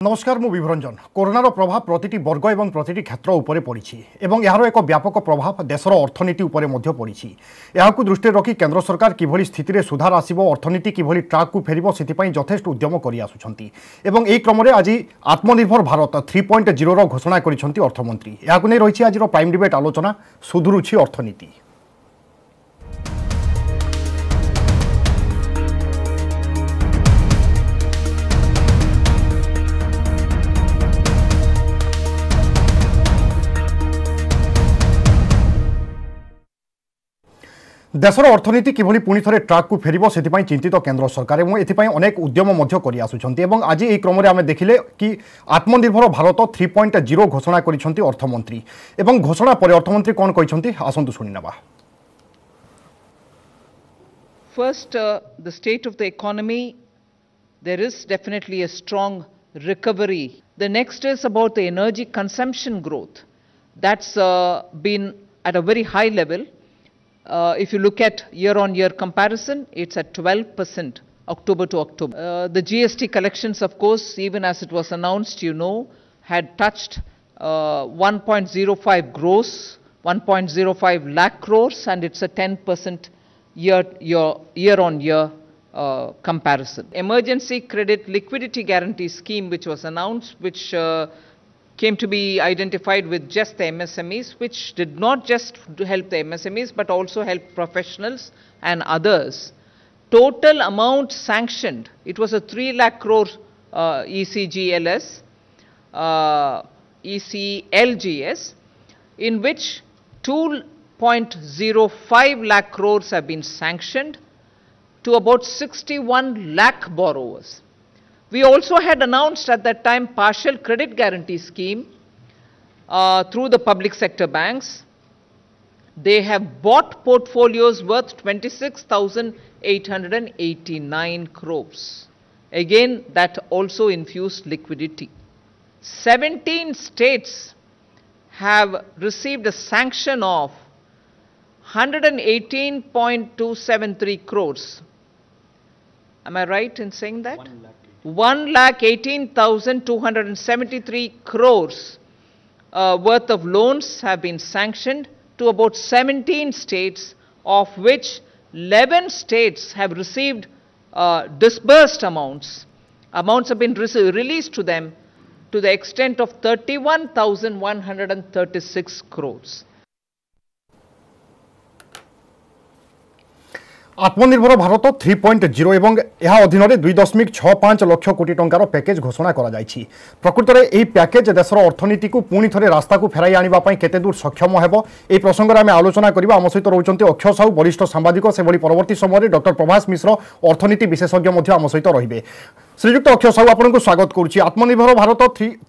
नमस्कार मु विभरंजन। कोरोनार प्रभाव प्रतिटी वर्ग और प्रतिटी क्षेत्र उपरे पड़ी एवं यार एक व्यापक प्रभाव देशर अर्थनीति उपरे मध्य पड़ी। यहाकु दृष्टि रखी केंद्र सरकार किभली स्थिति रे सुधार आसिबो, अर्थनीति किभली ट्रैक को फेरिबो सेतिपई यथेष्ट उद्यम करि आसुछंती एवं एई क्रम रे आज आत्मनिर्भर भारत 3.0 रो घोषणा करिसेंती अर्थमंत्री। यहाकु नै रहिछि आजिर प्राइम डिबेट आलोचना सुधुरुछि अर्थनीति। देशर अर्थनीति किभली पुणी थे ट्रैक को फेरिबो सेतिपई चिंतित केंद्र सरकार एवं एथिपई अनेक उद्यम मध्य करि आसुछंती एवं आज एई क्रम रे आमे देखिले कि आत्मनिर्भर भारत 3.0 घोषणा करिसेंती अर्थमंत्री एवं घोषणा पर अर्थमंत्री कोन कहिसेंती आसंतु सुनिनबा। First, the state of the economy, there is definitely a strong recovery. The next is about the energy consumption growth. That's been at a very high level. If you look at year-on-year comparison, it's at 12% October to October. The GST collections, of course, even as it was announced, had touched 1.05 gross, 1.05 lakh crores, and it's a 10% year-on-year comparison. Emergency Credit Liquidity Guarantee Scheme, which was announced, which came to be identified with just the MSMEs, which did not just help the MSMEs but also help professionals and others. Total amount sanctioned, it was a 3 lakh crore ECLGS, in which 2.05 lakh crores have been sanctioned to about 61 lakh borrowers. We also had announced at that time partial credit guarantee scheme through the public sector banks. They have bought portfolios worth 26,889 crores. Again, that also infused liquidity. 17 states have received a sanction of 118.273 crores. Am I right in saying that? 1,18,273 crores worth of loans have been sanctioned to about 17 states, of which 11 states have received disbursed amounts. Amounts have been released to them to the extent of 31,136 crores. आत्मनिर्भर भारत 3.0 एवं यह अधीन 2.65 लाख कोटी टंकार package घोषणा करा जायछि। प्रकृत में यह पैकेज देशर अर्थनीति को पुणी थे रास्ता को फेराई आनिबा पई केते दूर सक्षम हेबो ए प्रसंग में आम आलोचना करबा। आम सहित रहउचंती अक्षय साहू वरिष्ठ सांबादिक से परवर्ती समय डॉक्टर प्रभास मिश्र अर्थनीति विशेषज्ञ आम सहित रहिबे। श्रीजुक्त अक्षय साहू आपको स्वागत करुच्ची। आत्मनिर्भर भारत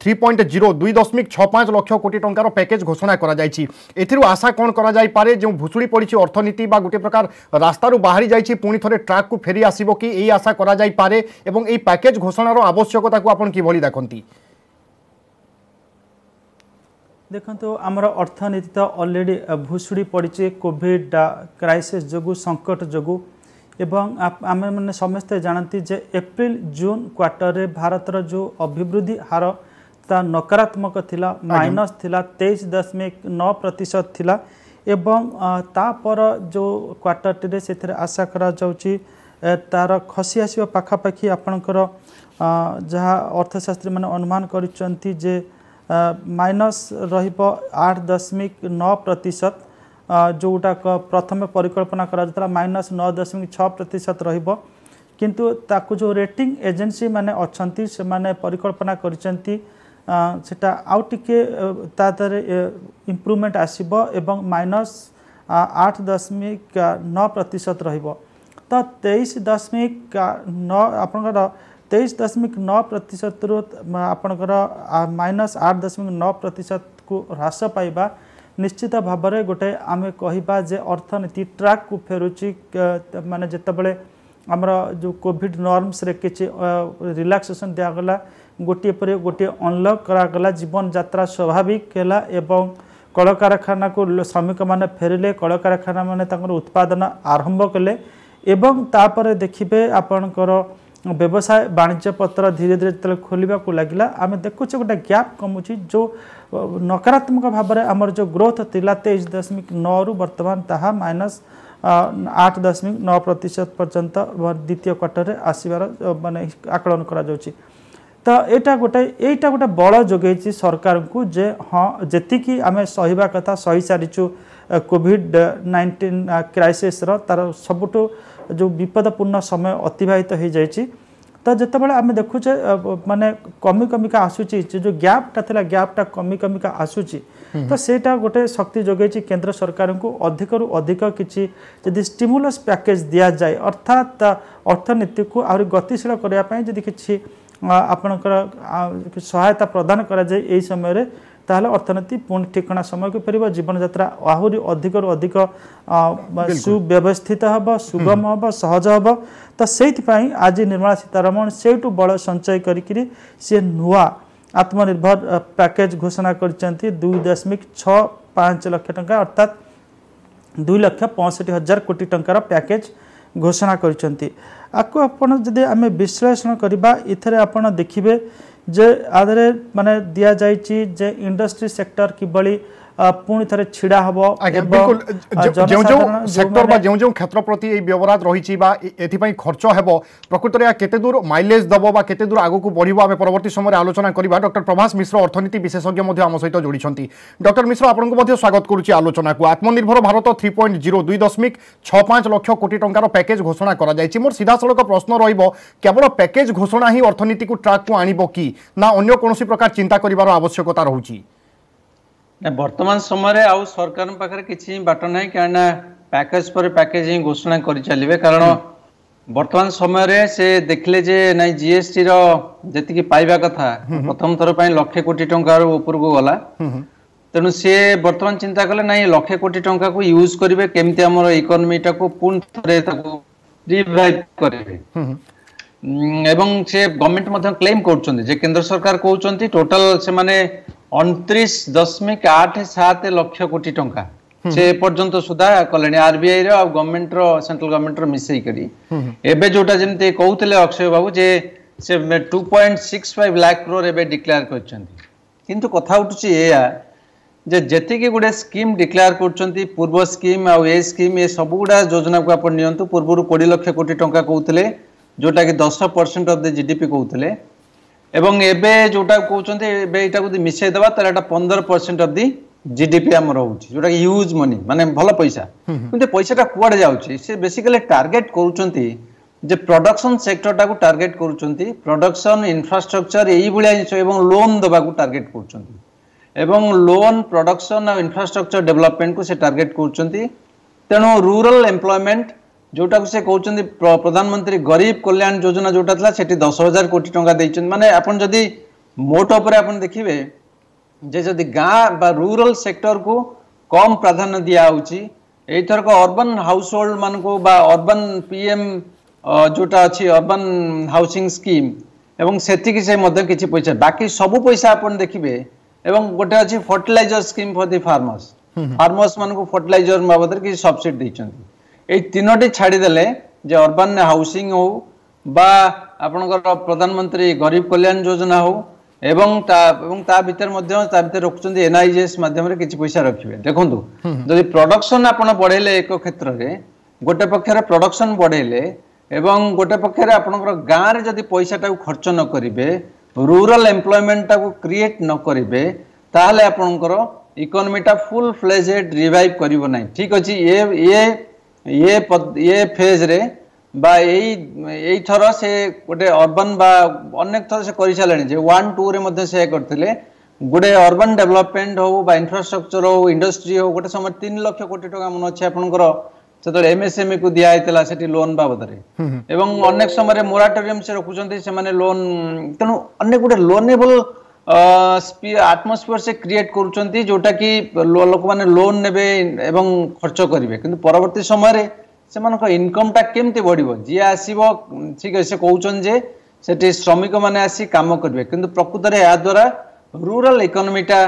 3.0 2.65 लाख कोटी टंकार पैकेज घोषणा करा जायछि। एथिरु आशा कोन करा जाय पारे जो भुसुड़ी पड़ी अर्थनीति बा गोटे प्रकार रास्तारू बाहरी जायछि पुणी थरे ट्रैक को फेरी आसीबो कि एई आशा करा जाय पारे एवं एई पैकेज घोषणार आवश्यकता को आपण किभली देखंती? देखंतु हमर अर्थनीति तो ऑलरेडी भुसुड़ी पड़ी कोविड क्राइसिस जोगु संकट जोगु एवं आम मैंने समस्ते जानती जे एप्रिल जून क्वार्टर रे भारतर जो अभिवृद्धि हार ता नकारात्मक थिला, माइनस थिला 23.9% थिला एवं तापर जो क्वार्टर टे से आशा करा जाउची तार खसी आसीबा पाखापाखि आपणकर जहाँ अर्थशास्त्री मैंने अनुमान करिसंती जे माइनस रहिबो 8.9%, जोटा प्रथम परिकल्पना करा -9.6% रहिबो, किंतु ताकु जो रेटिंग एजेंसी माने अछंती से माने परिकल्पना करिसंती सेटा आउ टिके तादरे इम्प्रूवमेंट आसीबो एवं -8.9% रहिबो। तो 23.9 आपनकर 23.9% रु आपनकर -8.9% को ह्रास पाइबा निश्चित भाव में गोटे आमे कहिबा जे अर्थनीति ट्रैक को फेरुची। माने जेतेबेले आमर जो कोविड नॉर्म्स रे किछि रिलैक्सेशन दियागला, गोटे पर गोटे अनलॉक करागला, जीवन यात्रा स्वाभाविक हैला एवं कलकारखाना को श्रमिक माने फेरिले, कलकारखाना माने तांकर उत्पादन आरंभ कले एवं तापर देखिबे आपनकर व्यवसाय वाणिज्य पत्र धीरे धीरे जो खोलने को लगे आम देखुचे गोटे गैप कमुची जो नकारात्मक भाव में आमर जो ग्रोथ थिला 23.9 रु वर्तमान ताहा -8.9% पर्यंत द्वितीय क्वार्टर में आसबार माने आकलन करा जाउची। तो यहाँ गोटे बल जोगे सरकार को जे हाँ जी आम सहिबा कथा सही सारीचु कोविड-19 क्राइसिस तार सबुठु जो विपदपूर्ण समय अतिबाहित हो जाइए। तो जितेबाला आम देखुचे माने कमी कमिका आसूची जो गैपटा था गैपटा कमी कमिका आसूची तो सेटा गोटे शक्ति जोगे केंद्र सरकार को अधिक रु अधिक किसी जदि स्टिमुलस पैकेज दि जाए अर्थात अर्थनीति को आहरी गतिशील करने जदि किसी आपणकर सहायता प्रदान करा जाए यही समय ताहले अर्थनीति पुणी ठिकना समय को फेर जीवन यात्रा आहरी अधिक रु अधिक सुव्यवस्थित हम सुगम हम सहज हम। तो से आज निर्मला सीतारमण से बड़ संचय करी सी नुआ आत्मनिर्भर पैकेज घोषणा कर 2.65 लाख टंका अर्थात 2,65,000 कोटी टंकार पैकेज घोषणा करछंती। आपको आपण जदि आमे विश्लेषण करबा इथरे आपण देखिबे जे आदरे माने दिया जायछि जे इंडस्ट्री सेक्टर किबळी पुणी थे छिड़ा हम बिल्कुल जो सेक्टर बा जो क्षेत्र प्रति व्यवहार रही खर्च हेब प्रकृत में केते दूर माइलेज दब बा केते दूर आगु को बढ़िबो आमे परवर्ती समय आलोचना करबा। डॉक्टर प्रभास मिश्र अर्थनीति विशेषज्ञ आम सहित जोड़ी। डॉक्टर मिश्र आपको स्वागत करुच्ची आलोचना को। आत्मनिर्भर भारत 3.0 2.65 लाख कोटी टंकार पैकेज घोषणा करा जायछि। मोर सीधा सड़क प्रश्न रहिबो केवल पैकेज घोषणा ही अर्थनीति को ट्रैक को आनिबो कि ना अन्य कोनोसी प्रकार चिंता करिवार आवश्यकता रहउछि? वर्तमान समय आउ सरकार पाखे किसी बाट ना क्या पैकेज पर पैकेज ही घोषणा कर चलिए कारण वर्तमान समय से देखले जे नहीं जीएसटी जी पाइबा कथा प्रथम थर पर 1,00,000 कोटी टंका ऊपर को गला तेणु सी वर्तमान चिंता कले ना 1,00,000 कोटी टंका को यूज करेंगे केमती आम इकोनोमी टाक पुणी थे रिवाइव करेंगे एवं से गवर्नमेंट क्लेम कर केंद्र सरकार कहते टोटाल से माने 29.87 लाख कोटी टंका से पर्यंत सुधा कले आरबीआई गवर्नमेंट सेंट्रल गवर्नमेंट मिसई करी एबे जोटा जमते कहते अक्षय बाबू जे से 2.65 लाख करोड़ एबे डिक्लेयर करछंती किंतु कथा उठुची एया जे जेतिकी गुडे स्कीम डिक्लेयर करछंती पूर्व स्कीम आ ए स्कीम ए सब गुडा योजना को अपन नियंतु पूर्व 20 लाख कोटी टंका कहते जोटा कि 10% ऑफ द जीडीपी कहते एवं एबे जोटा कहते एटा को मिसई देबा त एटा 15% ऑफ द जीडीपी आम रोचे जोटा कि यूज मनी माने भल पैसा किंतु पैसाटा कुआडे जाउची से बेसिकली टार्गेट करूचंती जे प्रोडक्शन सेक्टर टाको टार्गेट करूचंती प्रोडक्शन इंफ्रास्ट्रक्चर एई बुलिया जिंस एवं लोन दबा को टार्गेट करूचंती एवं लोन प्रोडक्शन और इंफ्रास्ट्रक्चर डेवलपमेंट को से टार्गेट करूचंती तेणु रूरल एम्प्लॉयमेंट जोटा को से कहते प्रधानमंत्री गरीब कल्याण योजना जोटा था सेठी 10,000 कोटी टंका देइछन माने आपन जदी मोट ऊपर आपन देखिबे जे जदि गाँ बा रूरल सेक्टर को कम प्राधान्य दिया होची एथर को अर्बन हाउस होल्ड मान को बा अर्बन पीएम जोटा अछि अर्बन हाउसिंग स्कीम एवं सेति से मध्य किछि पैसा बाकी सब पैसा आपन देखिबे एवं गोटे अछि fertiliser scheme for the farmers मान को फर्टिलाइजर बाबद कि सब्सिडी दैछन्ती ए तीनोटी छाड़ी देले जे अर्बन हाउसिंग हो बा आपनकर प्रधानमंत्री गरीब कल्याण योजना हो एवं ता भीतर रखुचंदी एनआईजीएस माध्यम रे किछि पैसा रखिबे देखंतु जदि प्रोडक्शन आपण बढ़ेले एक क्षेत्र रे गोटे पक्षरे प्रोडक्शन बढ़ेले एवं गोटे पक्षरे आपनकर गाँ रे जदि पैसाटा खर्च न करिवे रूरल एम्प्लॉयमेंट टाको क्रिएट न करिवे ताहले आपनकर इकोनॉमीटा फुल फ्लेजेड रिवाइव करिवो नै ठीक अछि ये फेज रे बा यही थर से गोटे अर्बन बा अनेक थर से कर सारे 1-2 रे मध्य से करथिले गोटे अर्बन डेवलपमेंट हो बा इंफ्रास्ट्रक्चर हो इंडस्ट्री हो गोटे समय 3 लाख कोटी टका मन अच्छे आपनकर से एमएसएमई को दिया हैतला सेठी लोन बाबद रे एवं अनेक समय मोराटोरियम से रखुचंती से माने लोन तेनु अनेक गोटे लोनेबल आटमोस्फियर से क्रिएट करूचंती जोटा कि लोक माने लोन नेबे एवं खर्च करिवे किंतु परवर्ती समय रे सेमानक इनकम टा केमती बढ़िबो जी आसीबो ठीक है से कहउचन जे सेठी श्रमिक माने आसी काम करबे किंतु प्रकृत रे या द्वारा रूरल इकोनॉमी टा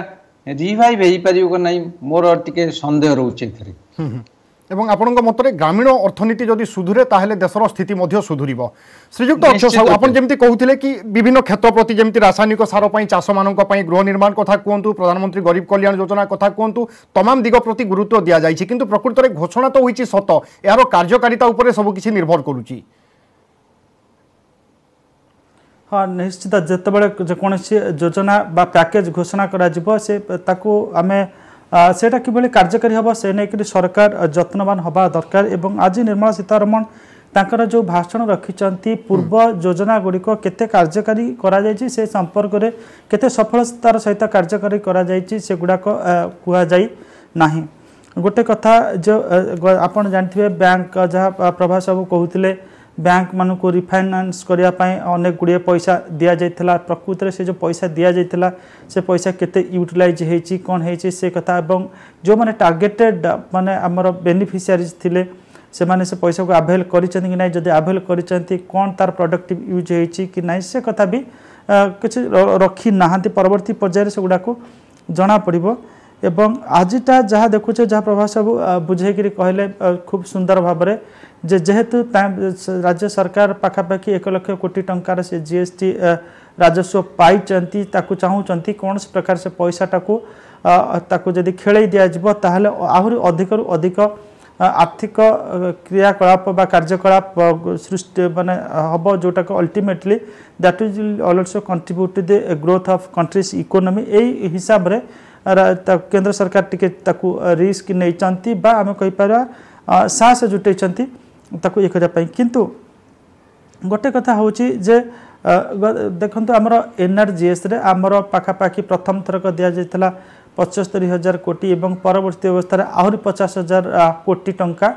रिवाइव हेई परिबो नै मोर टिके संदेह रहउचे थरी। এবং আপনার মতরে গ্রামীণ অর্থনীতি যদি সুধুরে তাহলে দেশর স্থিতি মধ্য সুধুরিব। শ্রীযুক্ত অক্ষয় সাহু আপনার যেমতি কହୁଥିଲେ কি বিভিন্ন ক্ষেত্র প্রতি যেমতি রাসায়নিক সার পাই চাষ মানক পাই গৃহ নির্মাণ কথা কুহতু প্রধানমন্ত্রী গরিব কল্যাণ যোজনা কথা কুহতু তমাম দিগ প্রতি গুরুত্ব দিয়া যাইছি কিন্তু প্রকৃতরে ঘোষণা তো হইছি সত এর কার্যকারিতা উপরে সবু কিছু নির্ভর করুচি। हाँ निश्चित जितेबाला जेकोसी योजना बा पैकेज घोषणा करा से ताकू आमे सेटा किभली कार्यकारी हम से नहीं सरकार यत्नवान हवा दरकार एवं आज निर्मला सीतारमण तांकर जो भाषण रखिंट पूर्व योजना गुड़िक केते कार्यकारी करा जायछि से संपर्क में केते सफलतार सहित कार्यकारी करा जायछि से गुड़ाक कुआ जाई नाही। गोटे कथा जो आपन जानथिबे बैंक जहाँ प्रभास बाबू कहते बैंक मान को रिफाइनान्स करने अनेक गुड़िए पैसा दि जाता प्रकृत में से जो पैसा दि जाता से पैसा केते यूटिलाइज होती कौन होती से कथा एवं जो मैंने टार्गेटेड माने आमर बेनिफिशियरीज थिले से माने से पैसा को आभेल करिसेंति कि नहीं जदि आभेल करिसेंति कौन तार प्रोडक्टिव यूज होती कि नहीं से कथा भी किसी रखी नहांती परवर्ती पर्यायर से गुड़ाक जना पड़िबो। एवं आजिटा जहाँ देखुचे जहाँ प्रभास बाबू बुझेकरी कहले खूब सुंदर भाव में जेहेतु राज्य सरकार पाखापाखि 1 लाख कोटी टंकार से जीएसटी राजस्व पाई चाहूँगी कौन से प्रकार से पैसाटा जदि खेल दिज्व ताहले आहरी अधिक अधिक आर्थिक क्रियाकलाप बा कार्यकलाप सृष्टि माने हम जोटा ultimately that will also contribute to the growth of country's economy यही हिसाब रे केंद्र सरकार टिके रिस्क नहीं बा आम कहीपर साहस जुटे ताकू ये करने किंतु गोटे कथा हूँ जे देखो आमर एनआरजीएस रे आमर पाखापाखि प्रथम थरक दि जाता 75,000 कोटी एवं परवर्ती अवस्था आहरी 50,000 कोटी टंका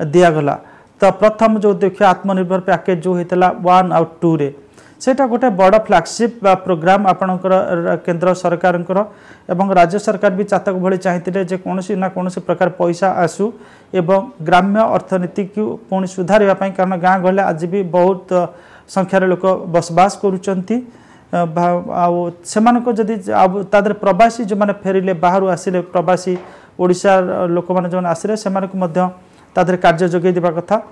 दिगला। तो प्रथम जो देखिए आत्मनिर्भर पैकेज जो होता 1 और 2 रे सेटा गोटे बड़ फ्लैगशिप प्रोग्राम आपणकर केंद्र सरकार एवं राज्य सरकार भी चातक भली चाहिए जे कौन ना कौन प्रकार पैसा आसू एवं ग्राम्य अर्थनीति को पुणी सुधार कारण गाँ गहले आज भी बहुत संख्यार लोक बसवास करुँच जदि तादर प्रवासी जो मैंने फेरिले बाहर आसिले प्रवासी ओडिशा लोक मैंने जो आसिले से तादर कार्य जोगे देवा कथा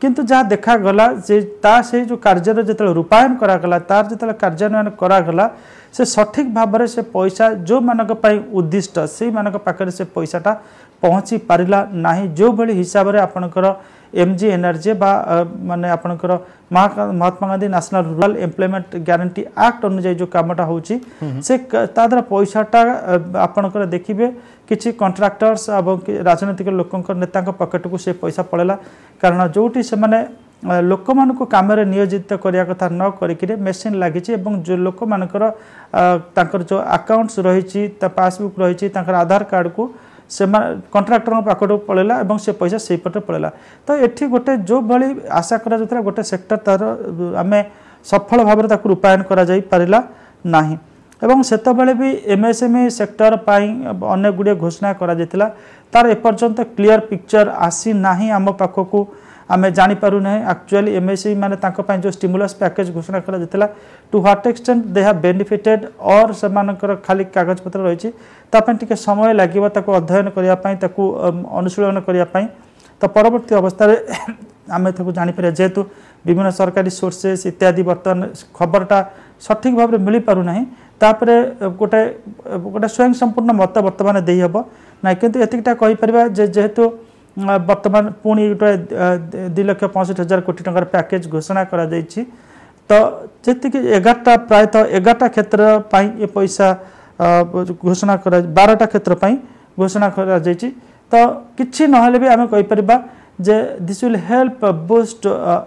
किंतु जहाँ देखा गला जे से जो कार्य जो रूपायन करागला तार जो कार्यान्वयन करागला से सठिक भाव में से पैसा जो मानक उद्दिष्ट से मानक पाखे से पैसाटा पहुँची पारिला नहीं जो भली हिसाब से आपणकर MGNRG बा माने आपणकर Mahatma Gandhi national rural employment guarantee act अनुसार जो कामटा होची से तादर पैसाटा आपणकर देखिबे किछि कॉन्ट्रैक्टर्स एवं राजनीतिक लोकंकर नेता पॉकेट को से पैसा पड़ेला कारण जोटी से माने लोक मान को काम नियोजित करिया कथा न करिके मेसिन लागी जो लोक मानकर तांकर जो अकाउंट्स रही पासबुक रही आधार कार्ड को से कॉन्ट्रैक्टर पाखट पड़ेला और से पैसा से पटे पड़ेला। तो ये गोटे जो भाई आशा करा गोटे सेक्टर तार आम सफल भाव में रूपायन करा जाई पारिला नाही एवं सेतबेले भी MSME सेक्टर पाई अनेक गुड़े घोषणा करा जायतिला तार एपर्यंत क्लियर पिक्चर आसी नाही आम पाखक आम जापर ना एक्चुअली MSME माने तांको पाई जो स्टिमुलस पैकेज घोषणा करा जायतिला to what extent they have benefited और से मानकर खाली कागज पत्र रही टे समय लगे अध्ययन करने अनुशीलन करने तो परवर्ती अवस्था आम जापर जेहेतु विभिन्न सरकारी सोर्सेस इत्यादि बर्तमान खबरटा सठिक भाव में मिल पार ना तापर गोटे गोटे स्वयं संपूर्ण मत बर्तमान दे हेब ना किंतु एतिकटा कहीपर जेहेतु बर्तमान पुणी गोटे 2,65,000 कोटी टंकार पैकेज घोषणा करा जायछि तो जी 11टा प्रायतः 11टा क्षेत्र ये पैसा घोषणा करा 12टा क्षेत्र घोषणा करा जायछि तो किछि नहले भी आमे कहि परिबा जे this will help boost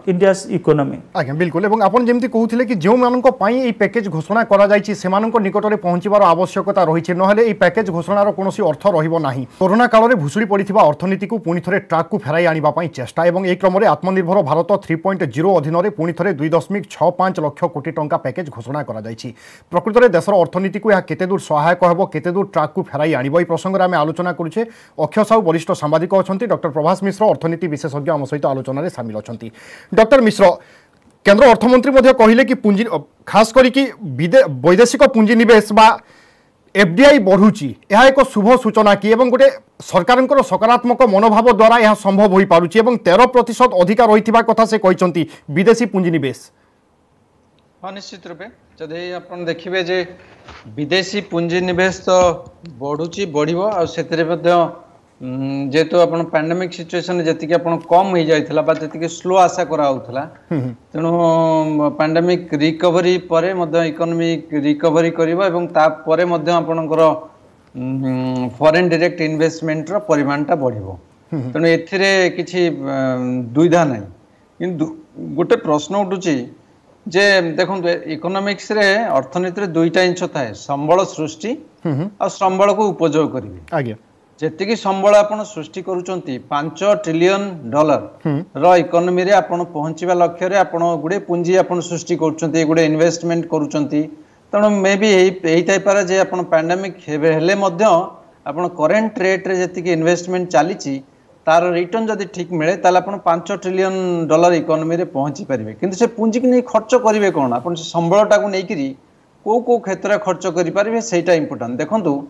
India's economy. आज्ञा बिल्कुल एवं आपन जेमती कहउथिले कि जो मानक पाई ए पैकेज घोषणा करा जायछि सेमानक निकटरे पहुंचीबार आवश्यकता रहिछि नहले ए पैकेज घोषणार कोनोसी अर्थ रहिबो नाही। कोरोना काल रे भुसुड़ी पड़िथिबा अर्थनीति को पुणी थरे ट्रैक को फेराई आनिबा पई चेष्टा एवं ए क्रम रे आत्मनिर्भर भारत 3.0 अधीन रे पुणी थरे 2.65 लाख कोटी टंका पैकेज घोषणा करा जायछि। प्रकृत रे देशर अर्थनीति को यह केते दूर सहायक हेबो केते दूर ट्रैक को फेराई आनिबो ए प्रसंग रे आमे आलोचना करूछे। अक्षय साहू वरिष्ठ सांबादिक अछंती डॉक्टर प्रभास मिश्र अर्थनीति विशेषज्ञ आम सहित आलोचना सामिल अच्छा। डॉक्टर मिश्र केंद्र अर्थमंत्री कहले कि पुंजी खास करी वैदेशिक पुंजीनिवेश बा एफडीआई बढ़ुची यह एक शुभ सूचना कि एवं गोटे सरकार सकारात्मक मनोभाव द्वारा यह संभव हो पारुची एवं 13% अधिक रही कथा से कहते विदेशी पुंजीनिवेश। हाँ निश्चित रूपे जदि आप देखिए जे विदेशी पुंजीनिवेश तो बढ़ुची बढ़िबो आ सेतिरे मध्ये जेहेतु आप पैंडेमिक सिचुएशन जी आप कम हो जाता बा जी स्लो आशा कराला तेणु पैंडेमिक रिकवरी पर इकोनॉमिक रिकवरी करिबो एवं तापर आपणकर फॉरेन डायरेक्ट इन्वेस्टमेंट रो परिमाणटा बढ़िबो तेणु एथिरे किछि दुविधा नहीं किंतु गोटे प्रश्न उठुची जे देखो इकोनॉमिक्स रे अर्थनीति रे दुईटा जिनिस थाए संबल सृष्टि और संबल को उपयोग करिवे आज्ञा जेतिकी संबल आपण सृष्टि करूचंती $5 ट्रिलियन रो इकोनॉमी रे आपण पहुंचीबा लक्ष्य रे आपण गुडे पुंजी आपण सृष्टि करूचंती गुडे इन्वेस्टमेंट करूचंती तेणु मे भी यही थाई पारे जे आपण पैंडेमिक हेले मध्य आपण करेंट रेट रे जेतिकी इन्वेस्टमेंट चलीची तार रिटर्न जदि ठीक मिले ताले आपण $5 ट्रिलियन इकोनॉमी रे पहुंची परिबे किंतु से पुंजी की नहीं खर्च करिवे कोन आपण से संबलटा को नै करी को क्षेत्र खर्च करि परिबे सेटा इंपोर्टेंट देखंतु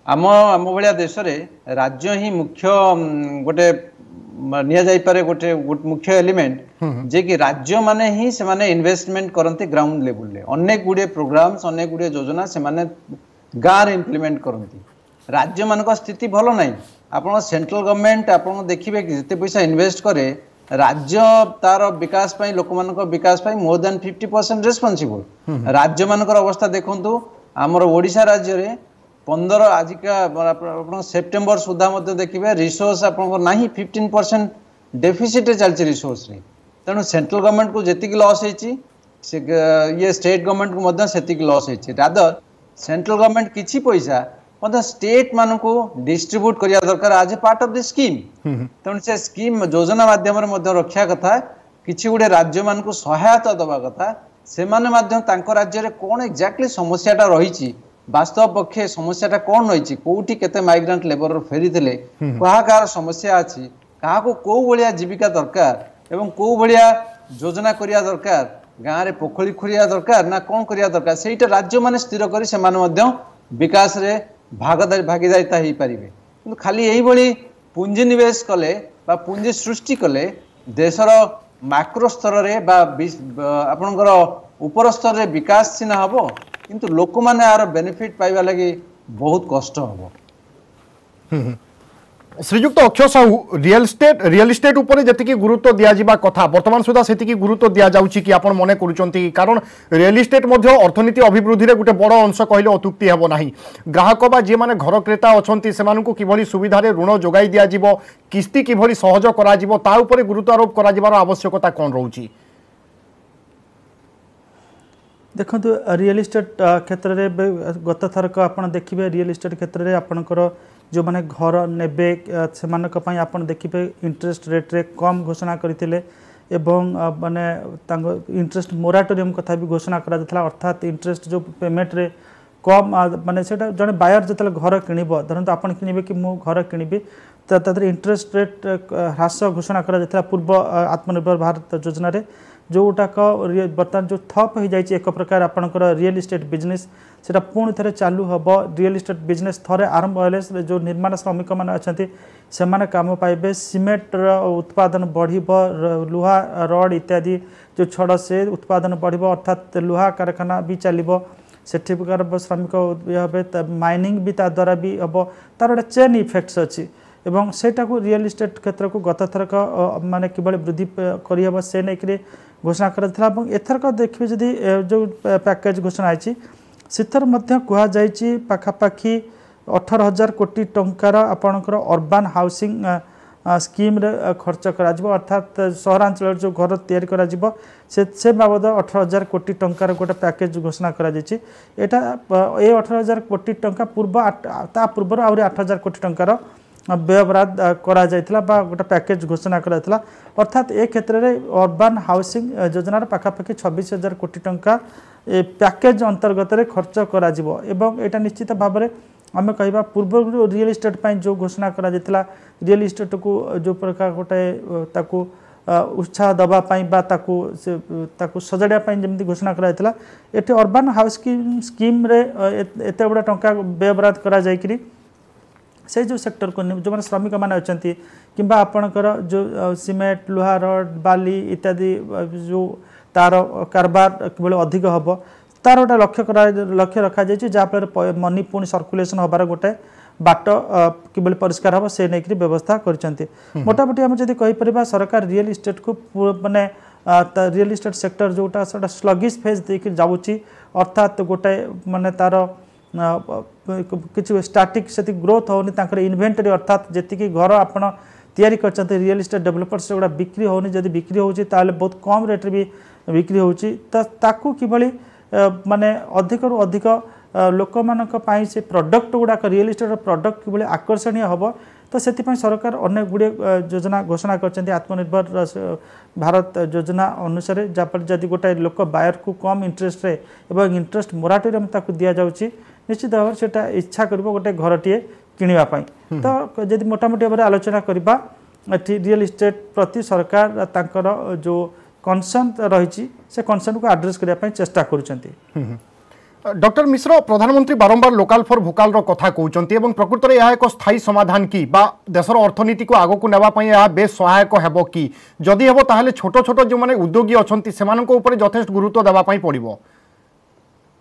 आम भाया देश में राज्य ही मुख्य गोटे नि गोटे मुख्य एलिमेंट जे कि राज्य माने ही से माने इन्वेस्टमेंट करते ग्राउंड लेवल ले अनेक गुड़े प्रोग्राम्स अनेक गुड़े योजना से माने गाँव रे इम्प्लीमेंट करती राज्य मान स्थिति भल ना आप सेंट्रल गवर्नमेंट आप देखिए कि जिते पैसा इन्वेस्ट करे राज्य तार विकास पाई लोक मान विकास पाई मोर देन 50% रेस्पॉन्सिबल राज्य मान अवस्था देखु आमर ओडिशा राज्य रे 15 आजिका सेप्टेम्बर सुधा देखिए रिसोर्स आप 15% डेफिसिट चलती रिसोर्स रे तेणु सेंट्रल गवर्नमेंट को जी लॉस ये स्टेट गवर्नमेंट को से लॉस होती रादर सेंट्रल गवर्नमेंट किसी पैसा स्टेट मान को डिस्ट्रीब्यूट करिया दरकार आज ए पार्ट ऑफ द स्कीम तेणु से स्कीम योजना माध्यम रखा कथा किसी गुड़े राज्य मान को सहायता दवा कथा से राज्य में कौन एक्जाक्टली समस्याटा रही वास्तव पक्षे समस्याटा कौन रही कौटी केते माइग्रेंट लेबर फेरी क्या समस्या अच्छी क्या कौ भाया जीविका दरकार एवं कौ भाया योजना करिया दरकार गाँव में पोखरी खोलिया दरकार ना कौन करिया दरकार सेटा राज्य माने स्थिर करी से विकास रे भागीदारिता हो पारे कि खाली यही पुंजी निवेश कले बा पुंजी सृष्टि कले देशर मैक्रो स्तर रे बा आपणकर उपर स्तर रे विकास सीना हम किंतु लोक माने यार बेनिफिट पाइबा लगी बहुत कष्ट हम। श्रीजुक्त अक्षय साहू रियल इस्टेट उपर जी गुरुत्व दिजा कथा बर्तमान सुधा से गुरुत्व दि जाऊँगी कि आप मन कर कारण रियल इस्टेट अर्थनीति अभिवृद्धि में गोटे बड़ अंश कहले अत्युक्ति हेब ना ग्राहक बा जी मैंने घर क्रेता अच्छा से किभली सुविधा ऋण जोगाई दिज्व किस्ती किभली सहज कर गुरुत्व आरोप कर आवश्यकता कौन रोची। देखो रियल इस्टेट क्षेत्र में गत थरक आप देखिए रियल इस्टेट क्षेत्र में आपणकर जो मैंने घर नेबे से आपन देखिए इंटरेस्ट रेट रे कम घोषणा करते माने इंटरेस्ट मोराटोरियम कथा भी घोषणा करा अर्थात इंटरेस्ट जो पेमेंट रे कम माने सेटा जने बायर जतले घर किनिबो धरंतु आपण किनिबे कि मो घर किनिबे तादर इंटरेस्ट रेट ह्रास घोषणा करा पूर्व आत्मनिर्भर भारत योजना रे जोटाक बर्तमान जो थप हो जाए एक प्रकार आपणकर रियल इस्टेट बिजनेस सेटा पुणी थे चालू हम रियल इस्टेट बिजनेस थे आरंभ हेले जो निर्माण श्रमिक मैंने अच्छा से काम पाइबे सीमेंट उत्पादन बढ़ लुहा रड इत्यादि जो छड़ से उत्पादन बढ़ अर्थात लुहा कारखाना भी चलो सेठी प्रकार श्रमिक हे माइनिंग भी ता द्वारा भी हम तार गोटे चेन इफेक्ट्स अच्छी एवं सेटा को रियल इस्टेट क्षेत्र को गत थरक माने किभली वृद्धि करहब से नहीं घोषणा करा एथरक देखिए जदि जो पैकेज घोषणा है सिथर कहुई पाखापाखि 18,000 कोटी टंकार आपणकर अर्बान हाउसिंग स्कीम रे खर्च करा अर्थात सहरांचल जो घर तैयारी करा से बाबद 18,000 कोटी टंकार गोटे पैकेज घोषणा करा एटा ए 18,000 कोटी टंका पूर्व आउरी 8,000 कोटी टंकार व्ययबराद करा जाइथिला बा गोटे पैकेज घोषणा करा अर्थात ए क्षेत्र में अर्बान हाउसिंग योजनार पाखापाखि 26,000 कोटी टंका पैकेज अंतर्गत रे खर्च करा एवं एटा निश्चित भाव में आम कह पूर्व रियल इस्टेट जो घोषणा करा रियल इस्टेट को जो प्रकार गोटे ताकू उत्साह दवापाई ताकू सजाड़ा जमी घोषणा कराइला एटी अर्बान हाउसिंग स्कीम रे एत गुड़ा टंका व्ययबराद करा जायकरी से जो सेक्टर को जो मैंने श्रमिक मैंने अच्छा कि आपणकर जो सीमेंट लुहा रड बाली इत्यादि जो तार कारबार किभली अधिक हम तार गोटे लक्ष्य रखा जाए जहाँफल मनी पुणी सर्कुलेसन हबार गोटे बाट किभली परिष्कार हम से नहीं व्यवस्था कर मोटामोटी आम जब कहीपर सरकार रियल इस्टेट को माने रियल इस्टेट सेक्टर जोटा स्लगिश फेज देकर जाऊँगी अर्थात गोटे माने तार किसी स्टाटिक से ग्रोथ होनी इन्वेंटरी अर्थात जी घर आपड़ तैयारी कर रियल इस्टेट डेवलपर्स गुड़ा बिक्री होनी जब बिक्री होची बहुत कम रेट भी बिक्री होची ताकू किभली माने अधिक रु अधिक लोक मानी से प्रोडक्ट गुड़ाक रियल इस्टेट प्रोडक्ट किभली आकर्षणीय हम तो से सरकार अनेक गुड़े योजना घोषणा कर आत्मनिर्भर भारत योजना अनुसार जहाँपर जदि गोटे लोक बायर को कम इंटरेस्ट रे एवं इंटरेस्ट मोराटोरियम दि जाऊँगी निश्चित भाव से इच्छा कर गोटे घरटीए किणवाई तो जब मोटामोटी भाव आलोचना करवा रियल इस्टेट प्रति सरकार तांकर जो कनसर्न रही से कनसर्न को आड्रेस करने चेष्टा कर डॉक्टर मिश्र प्रधानमंत्री बारंबार लोकाल फॉर भोकाल कथा कहते प्रकृत में यह एक स्थायी समाधान कि देशर अर्थनीति को आगक ना बेस सहायक हेब कि जदि हेब ताहले छोट छोट जो मैंने उद्योगी अच्छा से यथेष्ट गुरुत्व देवाई पड़ो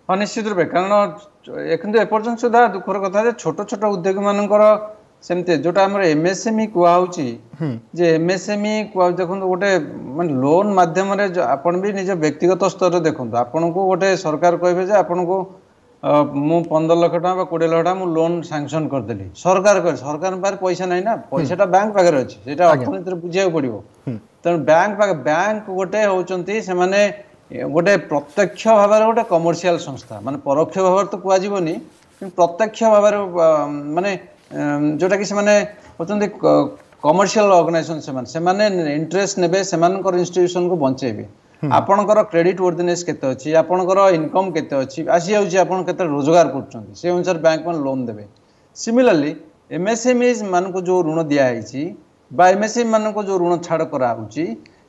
हाँ निश्चित रूपे कारण एपर्यंत सुधा दुखर कथा छोट छोट उद्योगी मानकर सेमती जोटा आम एमएसएमई कहूँ जे एमएसएमई देखो गोटे माने लोन माध्यम आपन भी निज व्यक्तिगत स्तर देखो आपन को गोटे सरकार कहे आपन को मु 15 लाख टका 20 लाख टका लोन सैंक्शन करदेली सरकार पाखे पैसा नहीं ना पैसाटा बैंक पाखे अच्छे से अर्थनीति बुझा पड़ो तेणु बैंक गोटे होती से गोटे प्रत्यक्ष भाव गोटे कमर्शियल संस्था माने परोक्ष भाव तो कहनी प्रत्यक्ष भाव माने जोटा कि होती कमर्शियल ऑर्गेनाइजेशन से इंटरेस्ट नेबे से इंस्टीट्यूशन को बंचेबे आपणकर क्रेडिट वर्दिनेस केते अछि आपणकर इनकम केते अछि आसी जाउछि आपण केते रोजगार करछन्ती से अनुसार बैंक में लोन देबे सिमिलरली एमएसएमईज मान को जो ऋण दिया है बा एमएसएमई मान को जो ऋण छाड़ करा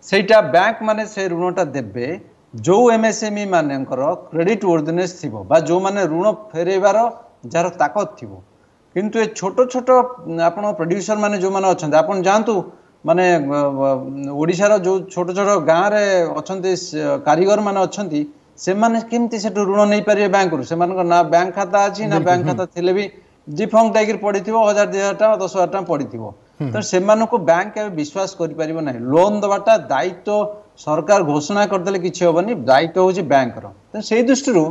सेटा बैंक माने से ऋणटा देबे जो एमएसएमई मानकर क्रेडिट वर्दिनेस थिबो बा जो माने ऋण फेरेबार जार ताकत थिबो किंतु ये छोट छोट आपण प्रोड्यूसर माने जो माने अछन्ते आपण जानतु माने ओडिशार जो छोट छोट गाँव रे अछन्ते कारीगर माने अछन्ती से माने केमती से ऋण नहीं पारे बैंक रु से ना बैंक खाता अछि ना बैंक खाता थिले भी डिफॉल्ट टाइगर पड़िथिबो 1000 2000 टका 10000 टका पड़िथिबो तो से को बैंक के विश्वास करि परिबो नै लोन दबाटा दायित्व सरकार घोषणा करदेले किछि होबनी दायित्व होछि बैंक रो तो सेही दृष्टि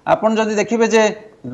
आपन जदि देखिबे जे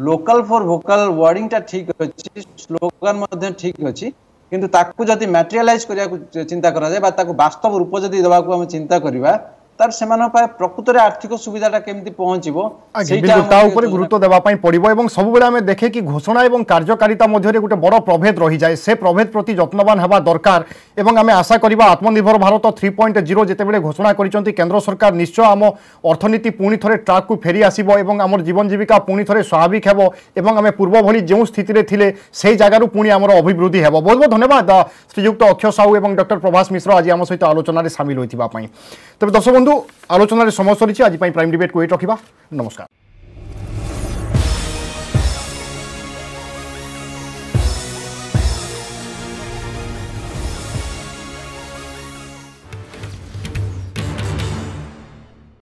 लोकल फॉर भोकल वर्डिंग टा ठीक अछि स्लोगन मध्ये ठीक अछि किंतु ताकू जदि मटेरियलाइज करिया चिंता करा जाय बा ताकू वास्तव रूप जदि देबा को हम चिंता करिबा तार सेमान प्रकृत में आर्थिक सुविधाटा केमती पहुँचबो गुरुत्व देवाई पड़ो और सब बेले आम देखे कि घोषणा और कार्यकारिता मध्य गोटे बड़ प्रभेद रही जाए से प्रभेद प्रति यत्नवान होगा दरकार और आम आशा करवा आत्मनिर्भर भारत 3.0 जितेबाला घोषणा कर केन्द्र सरकार निश्चय आम अर्थनीति पुणी थे ट्राक को फेरी आसब और आम जीवन जीविका पुणी थे स्वाभाविक होब आम पूर्व भली जो स्थित थे से जगार पुणी आम अभिवृद्धि होब। बहुत बहुत धन्यवाद श्रीजुक्त अक्षय साहू और डॉक्टर प्रभास मिश्र आज आम सहित आलोचन सामिल होता। तेज दर्शक बंधु आलोचन समय सरी आज प्राइम डिबेट को ये रखा। नमस्कार।